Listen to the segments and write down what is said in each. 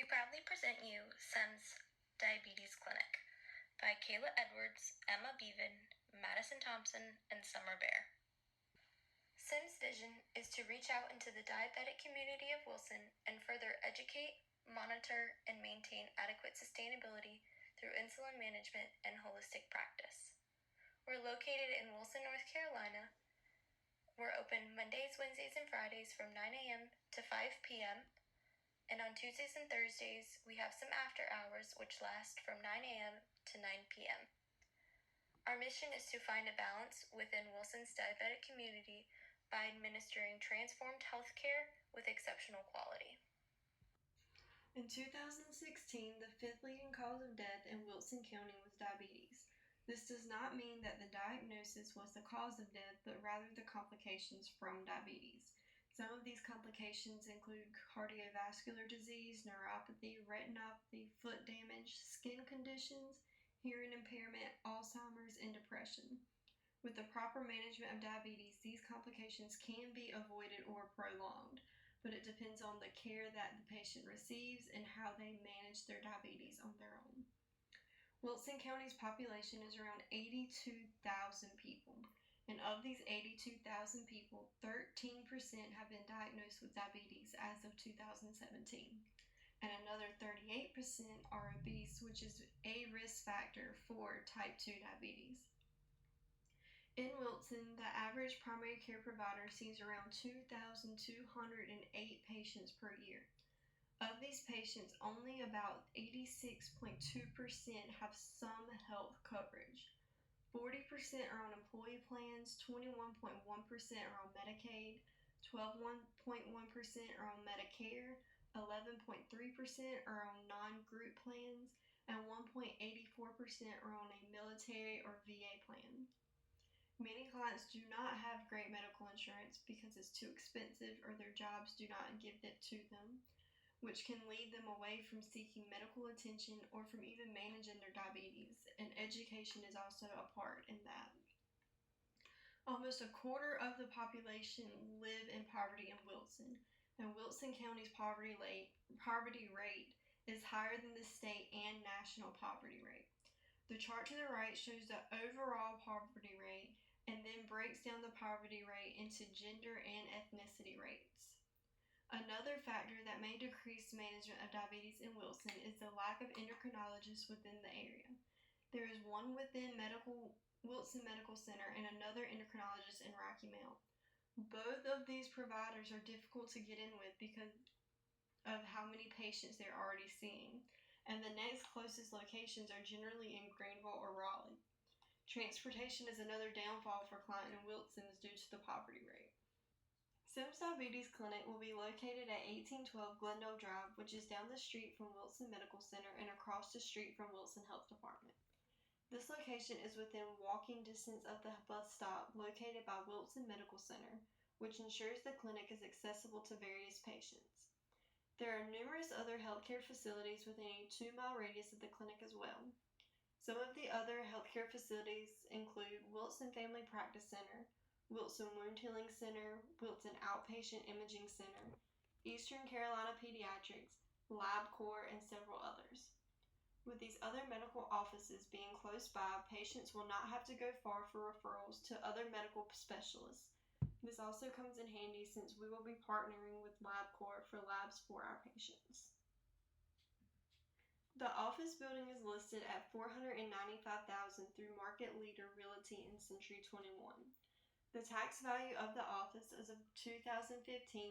We proudly present you CEMS Diabetes Clinic by Kayla Edwards, Emma Beaven, Madison Thompson, and Summer Bear. CEMS' vision is to reach out into the diabetic community of Wilson and further educate, monitor, and maintain adequate sustainability through insulin management and holistic practice. We're located in Wilson, North Carolina. We're open Mondays, Wednesdays, and Fridays from 9 a.m. to 5 p.m., and on Tuesdays and Thursdays, we have some after hours which last from 9 a.m. to 9 p.m. Our mission is to find a balance within Wilson's diabetic community by administering transformed healthcare with exceptional quality. In 2016, the fifth leading cause of death in Wilson County was diabetes. This does not mean that the diagnosis was the cause of death, but rather the complications from diabetes. Some of these complications include cardiovascular disease, neuropathy, retinopathy, foot damage, skin conditions, hearing impairment, Alzheimer's, and depression. With the proper management of diabetes, these complications can be avoided or prolonged, but it depends on the care that the patient receives and how they manage their diabetes on their own. Wilson County's population is around 82,000 people. And of these 82,000 people, 13% have been diagnosed with diabetes as of 2017. And another 38% are obese, which is a risk factor for type 2 diabetes. In Wilson, the average primary care provider sees around 2,208 patients per year. Of these patients, only about 86.2% have some health coverage. 40% are on employee plans, 21.1% are on Medicaid, 12.1% are on Medicare, 11.3% are on non-group plans, and 1.84% are on a military or VA plan. Many clients do not have great medical insurance because it's too expensive or their jobs do not give it to them, which can lead them away from seeking medical attention or from even managing their diabetes, and education is also a part in that. Almost a quarter of the population live in poverty in Wilson, and Wilson County's poverty rate is higher than the state and national poverty rate. The chart to the right shows the overall poverty rate and then breaks down the poverty rate into gender and ethnicity rates. Another factor that may decrease management of diabetes in Wilson is the lack of endocrinologists within the area. There is one within Wilson Medical Center and another endocrinologist in Rocky Mount. Both of these providers are difficult to get in with because of how many patients they're already seeing, and the next closest locations are generally in Greenville or Raleigh. Transportation is another downfall for clients in Wilson due to the poverty rate. CEMS Diabetes Clinic will be located at 1812 Glendale Drive, which is down the street from Wilson Medical Center and across the street from Wilson Health Department. This location is within walking distance of the bus stop located by Wilson Medical Center, which ensures the clinic is accessible to various patients. There are numerous other healthcare facilities within a 2-mile radius of the clinic as well. Some of the other healthcare facilities include Wilson Family Practice Center, Wilson Wound Healing Center, Wilson Outpatient Imaging Center, Eastern Carolina Pediatrics, LabCorp, and several others. With these other medical offices being close by, patients will not have to go far for referrals to other medical specialists. This also comes in handy since we will be partnering with LabCorp for labs for our patients. The office building is listed at $495,000 through Market Leader Realty in Century 21. The tax value of the office as of 2015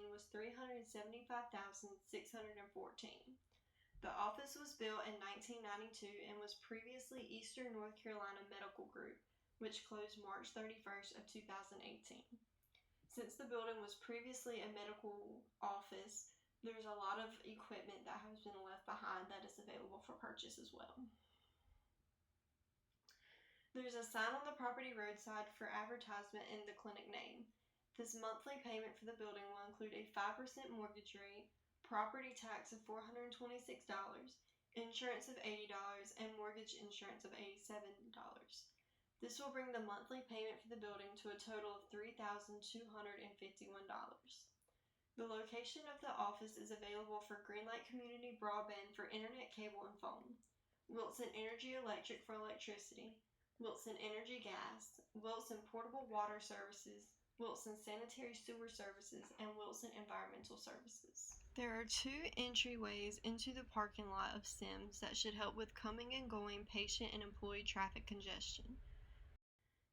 was $375,614. The office was built in 1992 and was previously Eastern North Carolina Medical Group, which closed March 31st of 2018. Since the building was previously a medical office, there's a lot of equipment that has been left behind that is available for purchase as well. There's a sign on the property roadside for advertisement in the clinic name. This monthly payment for the building will include a 5% mortgage rate, property tax of $426, insurance of $80, and mortgage insurance of $87. This will bring the monthly payment for the building to a total of $3,251. The location of the office is available for Greenlight Community Broadband for internet, cable, and phone, Wilson Energy Electric for electricity, Wilson Energy Gas, Wilson Portable Water Services, Wilson Sanitary Sewer Services, and Wilson Environmental Services. There are 2 entryways into the parking lot of CEMS that should help with coming and going patient and employee traffic congestion.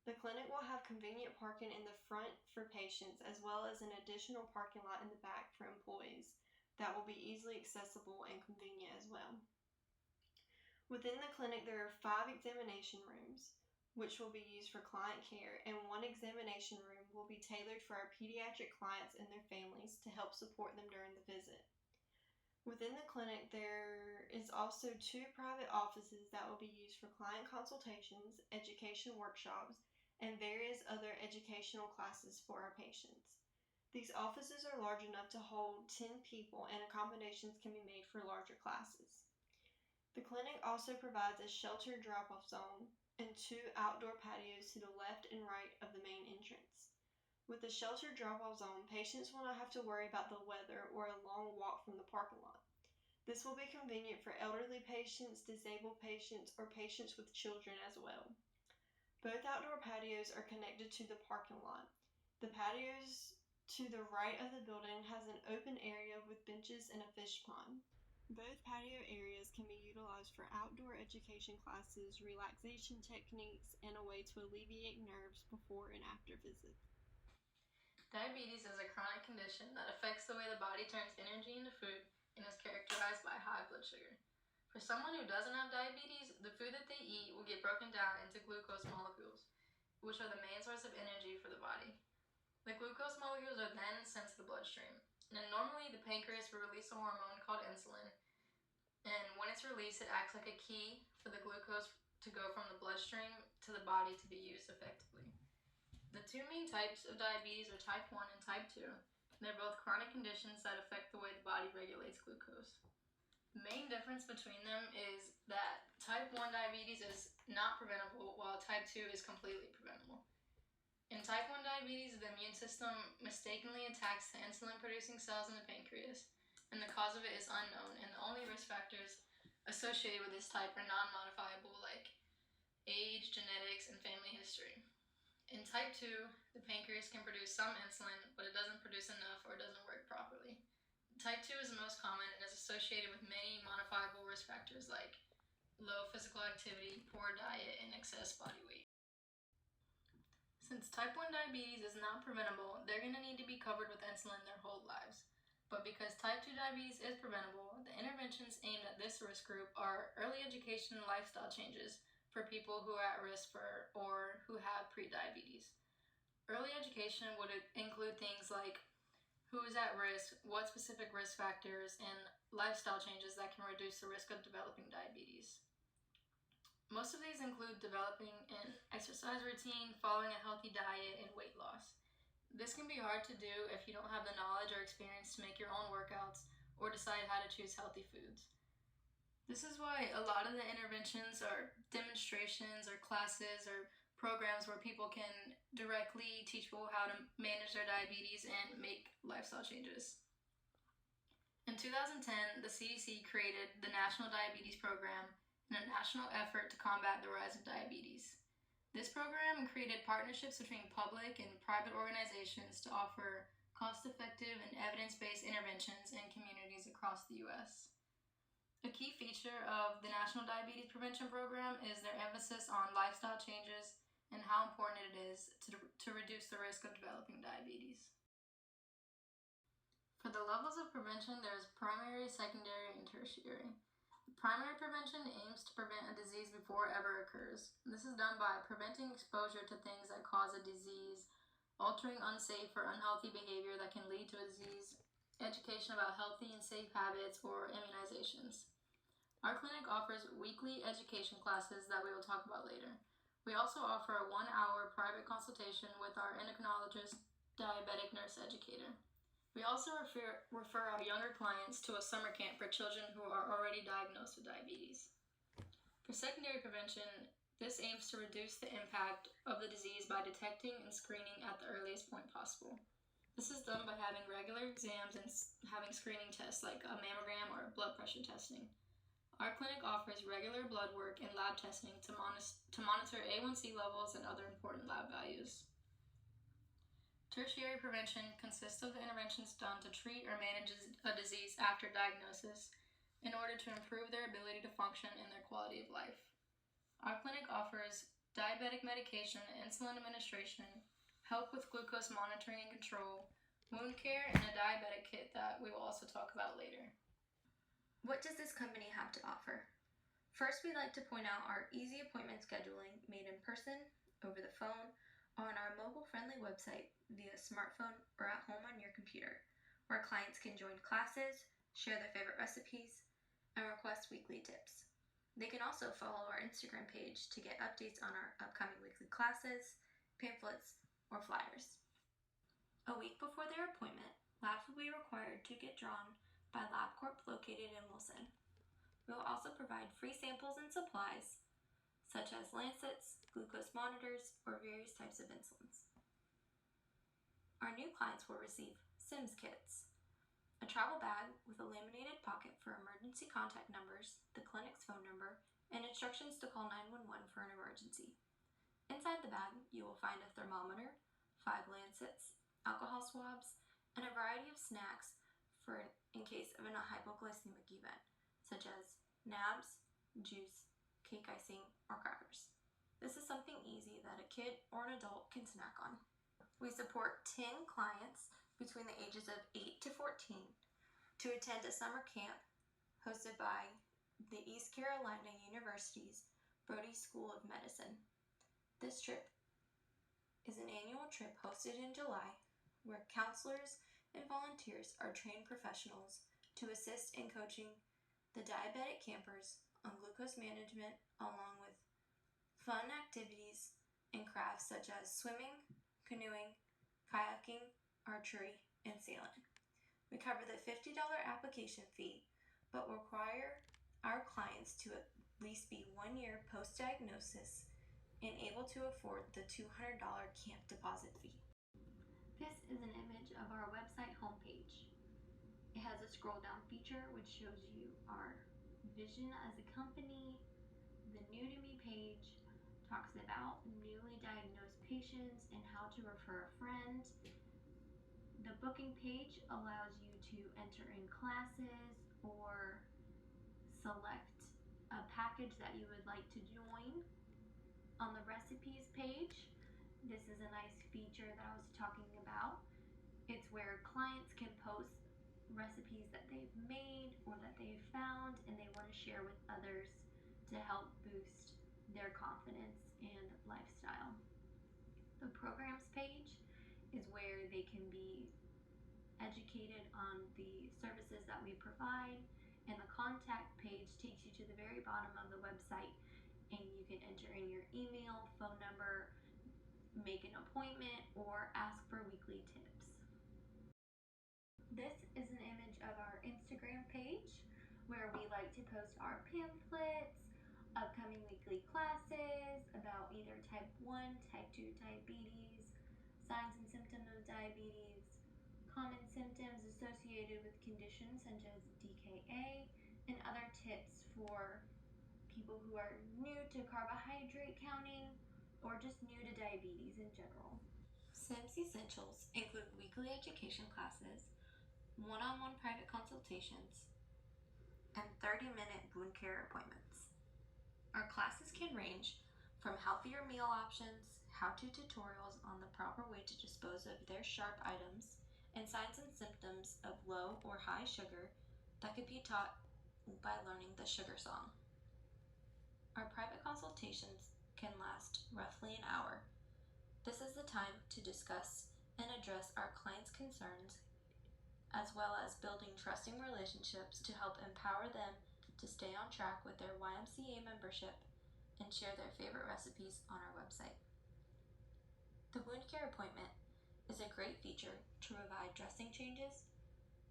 The clinic will have convenient parking in the front for patients as well as an additional parking lot in the back for employees that will be easily accessible and convenient as well. Within the clinic, there are 5 examination rooms, which will be used for client care, and 1 examination room will be tailored for our pediatric clients and their families to help support them during the visit. Within the clinic, there is also 2 private offices that will be used for client consultations, education workshops, and various other educational classes for our patients. These offices are large enough to hold 10 people, and accommodations can be made for larger classes. The clinic also provides a sheltered drop-off zone and 2 outdoor patios to the left and right of the main entrance. With the sheltered drop-off zone, patients will not have to worry about the weather or a long walk from the parking lot. This will be convenient for elderly patients, disabled patients, or patients with children as well. Both outdoor patios are connected to the parking lot. The patios to the right of the building has an open area with benches and a fish pond. Both patio areas can be utilized for outdoor education classes, relaxation techniques, and a way to alleviate nerves before and after visits. Diabetes is a chronic condition that affects the way the body turns energy into food and is characterized by high blood sugar. For someone who doesn't have diabetes, the food that they eat will get broken down into glucose molecules, which are the main source of energy for the body. The glucose molecules are then sent to the bloodstream, and normally the pancreas will release a hormone called insulin, and when it's released, it acts like a key for the glucose to go from the bloodstream to the body to be used effectively. The 2 main types of diabetes are type 1 and type 2. They're both chronic conditions that affect the way the body regulates glucose. The main difference between them is that type 1 diabetes is not preventable, while type 2 is completely preventable. In type 1 diabetes, the immune system mistakenly attacks the insulin-producing cells in the pancreas, and the cause of it is unknown, and the only risk factors associated with this type are non-modifiable, like age, genetics, and family history. In type 2, the pancreas can produce some insulin, but it doesn't produce enough or doesn't work properly. Type 2 is the most common and is associated with many modifiable risk factors like low physical activity, poor diet, and excess body weight. Since type 1 diabetes is not preventable, they're going to need to be covered with insulin their whole lives. But because type 2 diabetes is preventable, the interventions aimed at this risk group are early education and lifestyle changes for people who are at risk for or who have prediabetes. Early education would include things like who is at risk, what specific risk factors, and lifestyle changes that can reduce the risk of developing diabetes. Most of these include developing an exercise routine, following a healthy diet, and weight loss. This can be hard to do if you don't have the knowledge or experience to make your own workouts or decide how to choose healthy foods. This is why a lot of the interventions are demonstrations or classes or programs where people can directly teach people how to manage their diabetes and make lifestyle changes. In 2010, the CDC created the National Diabetes Program in a national effort to combat the rise of diabetes. This program created partnerships between public and private organizations to offer cost-effective and evidence-based interventions in communities across the U.S. A key feature of the National Diabetes Prevention Program is their emphasis on lifestyle changes and how important it is to reduce the risk of developing diabetes. For the levels of prevention, there is primary, secondary, and tertiary. Primary prevention aims to prevent a disease before it ever occurs. This is done by preventing exposure to things that cause a disease, altering unsafe or unhealthy behavior that can lead to a disease, education about healthy and safe habits, or immunizations. Our clinic offers weekly education classes that we will talk about later. We also offer a 1-hour private consultation with our endocrinologist, diabetic nurse educator. We also refer our younger clients to a summer camp for children who are already diagnosed with diabetes. For secondary prevention, this aims to reduce the impact of the disease by detecting and screening at the earliest point possible. This is done by having regular exams and having screening tests like a mammogram or blood pressure testing. Our clinic offers regular blood work and lab testing to monitor A1C levels and other important lab values. Tertiary prevention consists of the interventions done to treat or manage a disease after diagnosis in order to improve their ability to function and their quality of life. Our clinic offers diabetic medication, insulin administration, help with glucose monitoring and control, wound care, and a diabetic kit that we will also talk about later. What does this company have to offer? First, we'd like to point out our easy appointment scheduling made in person, over the phone, or on our mobile-friendly website via smartphone or at home on your computer, where clients can join classes, share their favorite recipes, and request weekly tips. They can also follow our Instagram page to get updates on our upcoming weekly classes, pamphlets, or flyers. A week before their appointment, labs will be required to get drawn by LabCorp located in Wilson. We will also provide free samples and supplies, such as lancets, glucose monitors, or various types of insulins. Our new clients will receive CEMS kits, a travel bag with a laminated pocket for emergency contact numbers, the clinic's phone number, and instructions to call 911 for an emergency. Inside the bag, you will find a thermometer, 5 lancets, alcohol swabs, and a variety of snacks in case of a hypoglycemic event, such as nabs, juice, cake icing, or crackers. This is something easy that a kid or an adult can snack on. We support 10 clients between the ages of 8 to 14 to attend a summer camp hosted by the East Carolina University's Brody School of Medicine. This trip is an annual trip hosted in July where counselors and volunteers are trained professionals to assist in coaching the diabetic campers on glucose management, along with fun activities and crafts such as swimming, canoeing, kayaking, archery, and sailing. We cover the $50 application fee, but require our clients to at least be 1 year post-diagnosis and able to afford the $200 camp deposit fee. This is an image of our website homepage. It has a scroll down feature which shows you our vision as a company. The New to Me page talks about newly diagnosed patients and how to refer a friend. The booking page allows you to enter in classes or select a package that you would like to join. On the recipes page, this is a nice feature that I was talking about. It's where clients can post recipes that they've made or that they've found and they want to share with others to help boost their confidence and lifestyle. The programs page is where they can be educated on the services that we provide, and the contact page takes you to the very bottom of the website and you can enter in your email, phone number, make an appointment, or ask for weekly tips. This is an image of our Instagram page where we like to post our pamphlets, upcoming weekly classes about either type 1, type 2 diabetes, signs and symptoms of diabetes, common symptoms associated with conditions such as DKA, and other tips for people who are new to carbohydrate counting or just new to diabetes in general. CEMS Essentials include weekly education classes, one-on-one private consultations, and 30-minute wound care appointments. Our classes can range from healthier meal options, how-to tutorials on the proper way to dispose of their sharp items, and signs and symptoms of low or high sugar that could be taught by learning the sugar song. Our private consultations can last roughly an hour. This is the time to discuss and address our clients' concerns, as well as building trusting relationships to help empower them to stay on track with their YMCA membership and share their favorite recipes on our website. The wound care appointment is a great feature to provide dressing changes,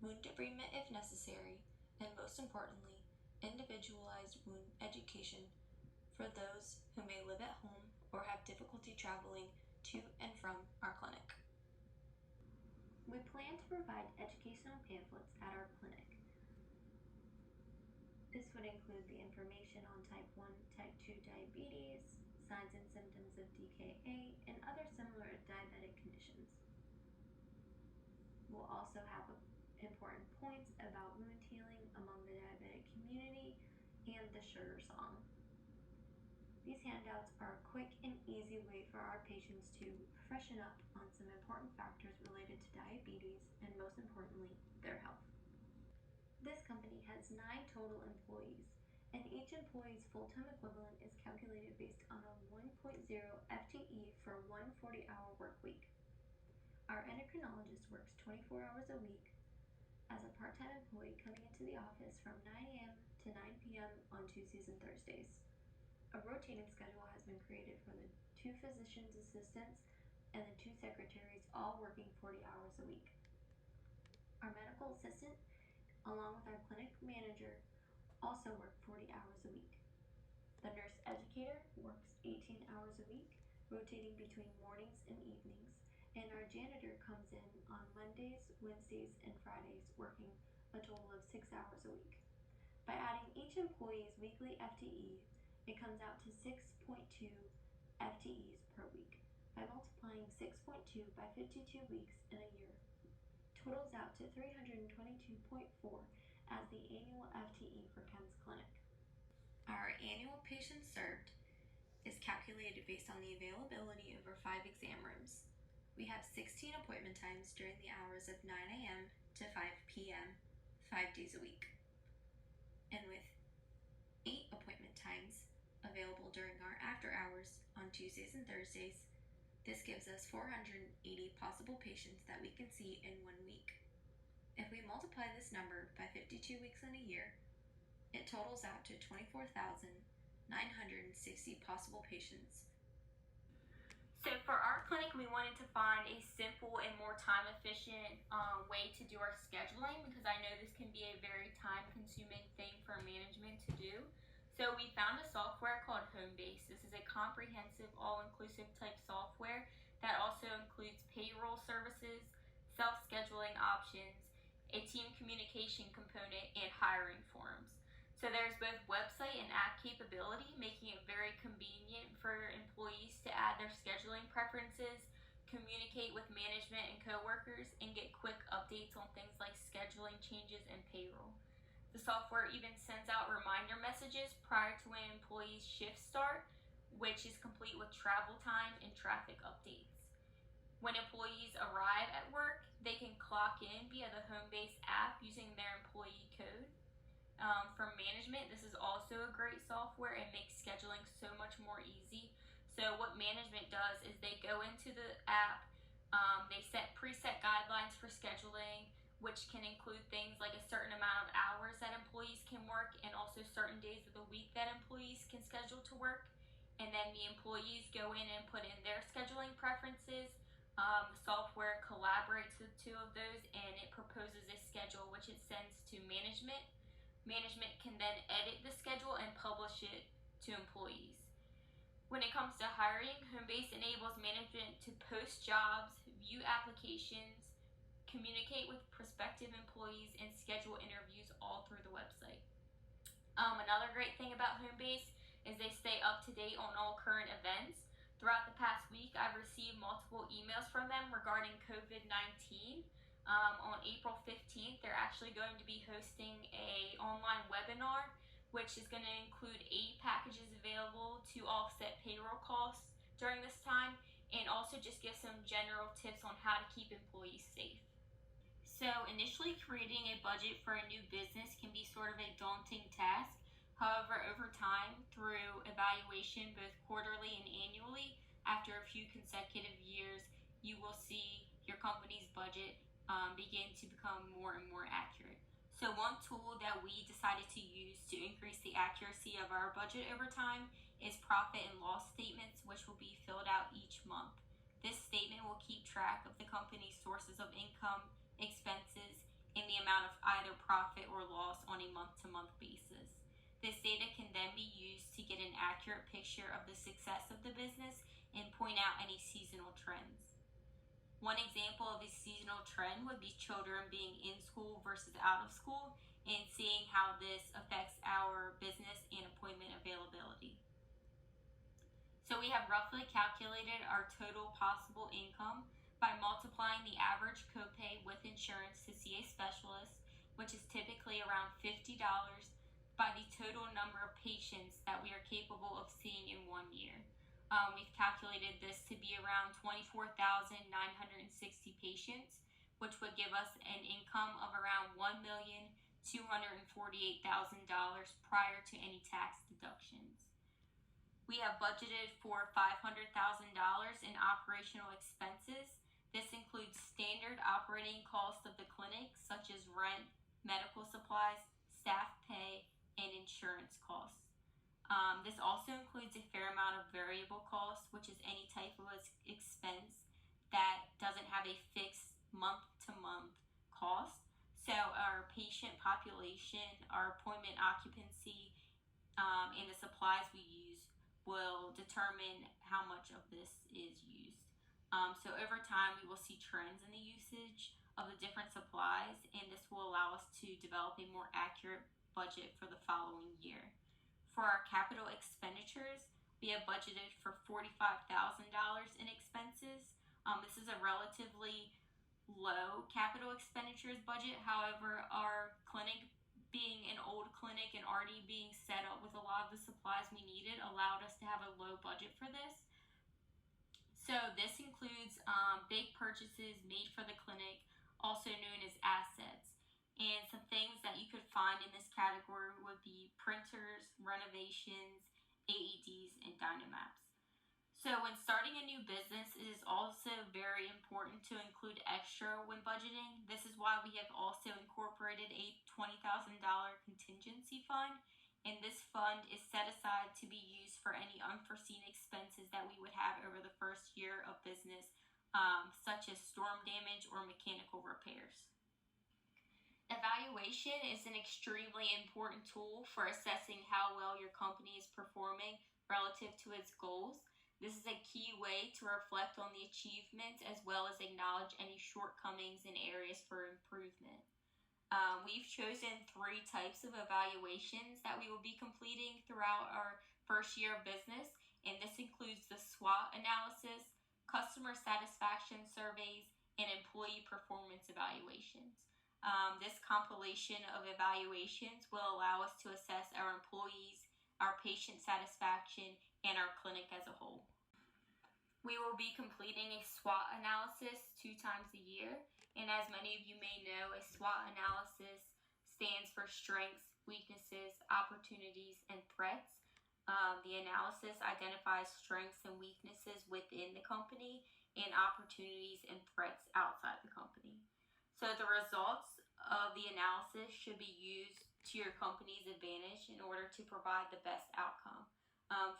wound debridement if necessary, and most importantly, individualized wound education for those who may live at home or have difficulty traveling to and from our clinic. We plan to provide educational pamphlets at our clinic. This would include the information on type 1, type 2 diabetes, signs and symptoms of DKA, and other similar diabetic conditions. We'll also have important points about wound healing among the diabetic community and the sugar song. These handouts are a quick and easy way for our patients to freshen up on some important factors related to diabetes and, most importantly, their health. This company has 9 total employees, and each employee's full-time equivalent is calculated based on a 1.0 FTE for 1 40-hour work week. Our endocrinologist works 24 hours a week as a part-time employee, coming into the office from 9 a.m. to 9 p.m. on Tuesdays and Thursdays. A rotating schedule has been created for the 2 physician's assistants and the 2 secretaries, all working 40 hours a week. Our medical assistant, along with our clinic manager, also work 40 hours a week. The nurse educator works 18 hours a week, rotating between mornings and evenings, and our janitor comes in on Mondays, Wednesdays, and Fridays, working a total of 6 hours a week. By adding each employee's weekly FTE, it comes out to 6.2 FTEs per week. By multiplying 6.2 by 52 weeks in a year, totals out to 322.4 as the annual FTE for CEMS Clinic. Our annual patients served is calculated based on the availability over 5 exam rooms. We have 16 appointment times during the hours of 9 a.m. to 5 p.m., 5 days a week. And with 8 appointment times available during our after hours on Tuesdays and Thursdays, this gives us 480 possible patients that we can see in 1 week. If we multiply this number by 52 weeks in a year, it totals out to 24,960 possible patients. So for our clinic, we wanted to find a simple and more time-efficient way to do our scheduling, because I know this can be a very time-consuming thing for management to do. So we found a software called Homebase. This is a comprehensive, all-inclusive type software that also includes payroll services, self-scheduling options, a team communication component, and hiring forms. So there's both website and app capability, making it very convenient for employees to add their scheduling preferences, communicate with management and coworkers, and get quick updates on things like scheduling changes and payroll. The software even sends out reminder messages prior to when employees' shifts start, which is complete with travel time and traffic updates. When employees arrive at work, they can clock in via the Homebase app using their employee code. For management, this is also a great software. It makes scheduling so much more easy. So what management does is they go into the app, they set preset guidelines for scheduling, which can include things like a certain amount of hours that employees can work, and also certain days of the week that employees can schedule to work. And then the employees go in and put in their scheduling preferences. The software collaborates with 2 of those, and it proposes a schedule which it sends to management. Management can then edit the schedule and publish it to employees. When it comes to hiring, Homebase enables management to post jobs, view applications, communicate with prospective employees, and schedule interviews all through the website. Another great thing about Homebase is they stay up to date on all current events. Throughout the past week, I've received multiple emails from them regarding COVID-19. On April 15th, they're actually going to be hosting an online webinar, which is going to include aid packages available to offset payroll costs during this time, and also just give some general tips on how to keep employees safe. So initially, creating a budget for a new business can be sort of a daunting task. However, over time, through evaluation both quarterly and annually, after a few consecutive years, you will see your company's budget begin to become more and more accurate. So one tool that we decided to use to increase the accuracy of our budget over time is profit and loss statements, which will be filled out each month. This statement will keep track of the company's sources of income, expenses, and the amount of either profit or loss on a month-to-month basis. This data can then be used to get an accurate picture of the success of the business and point out any seasonal trends. One example of a seasonal trend would be children being in school versus out of school, and seeing how this affects our business and appointment availability. So we have roughly calculated our total possible income by multiplying the average copay with insurance to see a specialist, which is typically around $50, by the total number of patients that we are capable of seeing in 1 year. We've calculated this to be around 24,960 patients, which would give us an income of around $1,248,000 prior to any tax deductions. We have budgeted for $500,000 in operational expenses. This includes standard operating costs of the clinic, such as rent, medical supplies, staff pay, and insurance costs. This also includes a fair amount of variable costs, which is any type of expense that doesn't have a fixed month-to-month cost. So our patient population, our appointment occupancy, and the supplies we use will determine how much of this is used. So over time, we will see trends in the usage of the different supplies, and this will allow us to develop a more accurate budget for the following year. For our capital expenditures, we have budgeted for $45,000 in expenses. This is a relatively low capital expenditures budget. However, our clinic, being an old clinic and already being set up with a lot of the supplies we needed, allowed us to have a low budget for this. So this includes big purchases made for the clinic, also known as assets. And some things that you could find in this category would be printers, renovations, AEDs, and Dynamaps. So when starting a new business, it is also very important to include extra when budgeting. This is why we have also incorporated a $20,000 contingency fund, and this fund is set aside to be used for any unforeseen expenses that we would have over the first year of business, such as storm damage or mechanical repairs. Evaluation is an extremely important tool for assessing how well your company is performing relative to its goals. This is a key way to reflect on the achievements as well as acknowledge any shortcomings and areas for improvement. We've chosen 3 types of evaluations that we will be completing throughout our first year of business, and this includes the SWOT analysis, customer satisfaction surveys, and employee performance evaluations. This compilation of evaluations will allow us to assess our employees, our patient satisfaction, and our clinic as a whole. We will be completing a SWOT analysis 2 times a year, and as many of you may know, a SWOT analysis stands for strengths, weaknesses, opportunities, and threats. The analysis identifies strengths and weaknesses within the company and opportunities and threats outside the company. So the results of the analysis should be used to your company's advantage in order to provide the best outcome.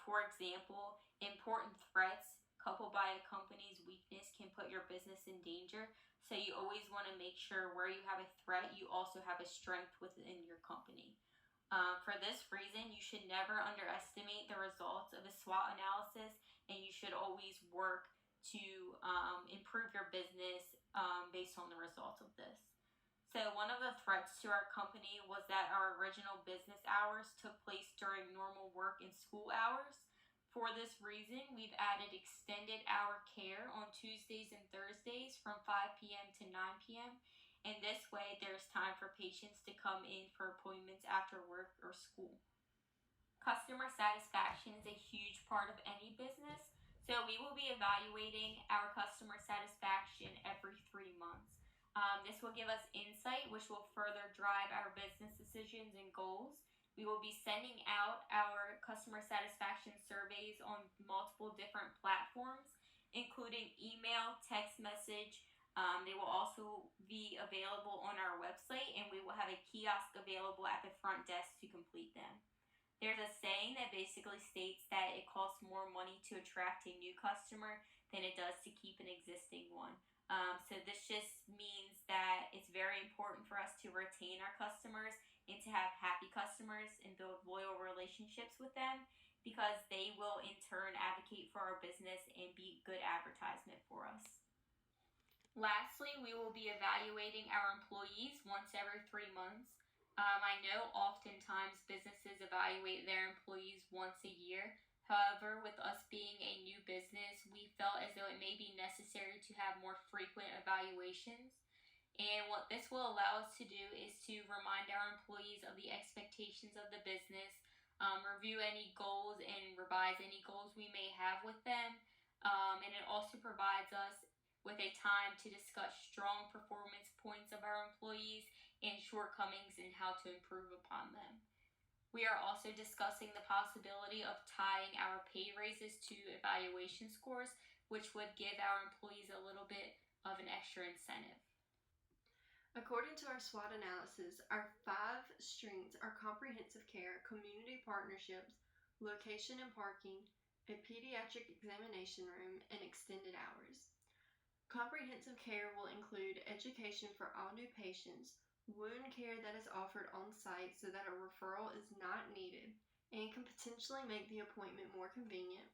For example, important threats coupled by a company's weakness can put your business in danger. So you always want to make sure where you have a threat, you also have a strength within your company. For this reason, you should never underestimate the results of a SWOT analysis, and you should always work to improve your business based on the results of this. So one of the threats to our company was that our original business hours took place during normal work and school hours. For this reason, we've added extended hour care on Tuesdays and Thursdays from 5 p.m. to 9 p.m. And this way, there's time for patients to come in for appointments after work or school. Customer satisfaction is a huge part of any business, so we will be evaluating our customer satisfaction every 3 months. This will give us insight, which will further drive our business decisions and goals. We will be sending out our customer satisfaction surveys on multiple different platforms, including email, text message. They will also be available on our website, and we will have a kiosk available at the front desk to complete them. There's a saying that basically states that it costs more money to attract a new customer than it does to keep an existing one. So this just means that it's very important for us to retain our customers and to have happy customers and build loyal relationships with them, because they will in turn advocate for our business and be good advertisement for us. Lastly, we will be evaluating our employees once every 3 months. I know oftentimes businesses evaluate their employees once a year. However, with us being a new business, we felt as though it may be necessary to have more frequent evaluations. And what this will allow us to do is to remind our employees of the expectations of the business, review any goals, and revise any goals we may have with them. And it also provides us with a time to discuss strong performance points of our employees and shortcomings and how to improve upon them. We are also discussing the possibility of tying our pay raises to evaluation scores, which would give our employees a little bit of an extra incentive. According to our SWOT analysis, our 5 strengths are comprehensive care, community partnerships, location and parking, a pediatric examination room, and extended hours. Comprehensive care will include education for all new patients, wound care that is offered on site so that a referral is not needed and can potentially make the appointment more convenient,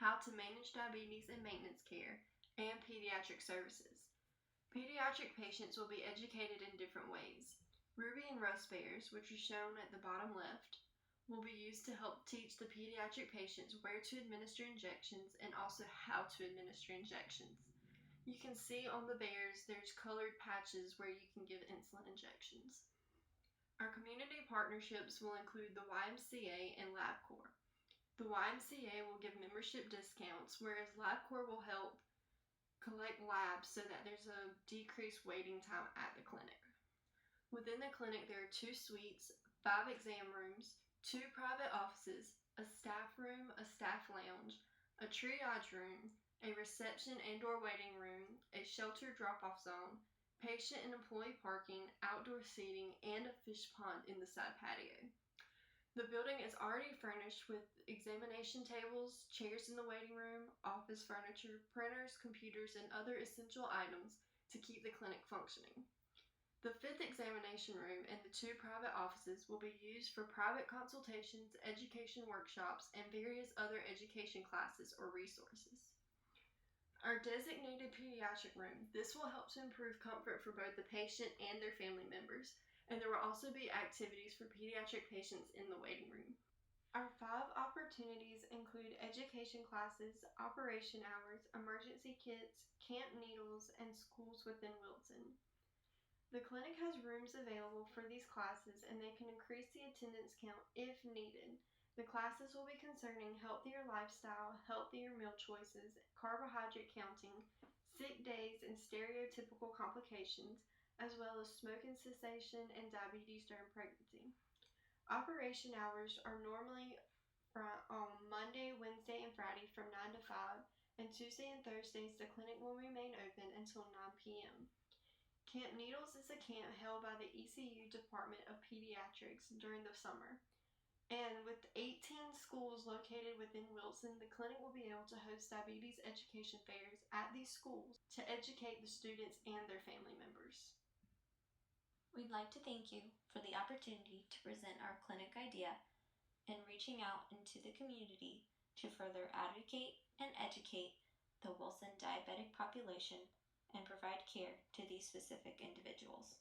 how to manage diabetes and maintenance care, and pediatric services. Pediatric patients will be educated in different ways. Ruby and Rust bears, which are shown at the bottom left, will be used to help teach the pediatric patients where to administer injections and also how to administer injections. You can see on the bears there's colored patches where you can give insulin injections. Our community partnerships will include the YMCA and LabCorp. The YMCA will give membership discounts, whereas LabCorp will help collect labs so that there's a decreased waiting time at the clinic. Within the clinic, there are 2 suites, 5 exam rooms, 2 private offices, a staff room, a staff lounge, a triage room, a reception and/or waiting room, a shelter drop-off zone, patient and employee parking, outdoor seating, and a fish pond in the side patio. The building is already furnished with examination tables, chairs in the waiting room, office furniture, printers, computers, and other essential items to keep the clinic functioning. The 5th examination room and the 2 private offices will be used for private consultations, education workshops, and various other education classes or resources. Our designated pediatric room. This will help to improve comfort for both the patient and their family members, and there will also be activities for pediatric patients in the waiting room. Our 5 opportunities include education classes, operation hours, emergency kits, camp needles, and schools within Wilson. The clinic has rooms available for these classes, and they can increase the attendance count if needed. The classes will be concerning healthier lifestyle, healthier meal choices, carbohydrate counting, sick days, and stereotypical complications, as well as smoking cessation and diabetes during pregnancy. Operation hours are normally on Monday, Wednesday, and Friday from 9 to 5, and Tuesday and Thursdays the clinic will remain open until 9 p.m. Camp Needles is a camp held by the ECU Department of Pediatrics during the summer. And with 18 schools located within Wilson, the clinic will be able to host diabetes education fairs at these schools to educate the students and their family members. We'd like to thank you for the opportunity to present our clinic idea and reaching out into the community to further advocate and educate the Wilson diabetic population and provide care to these specific individuals.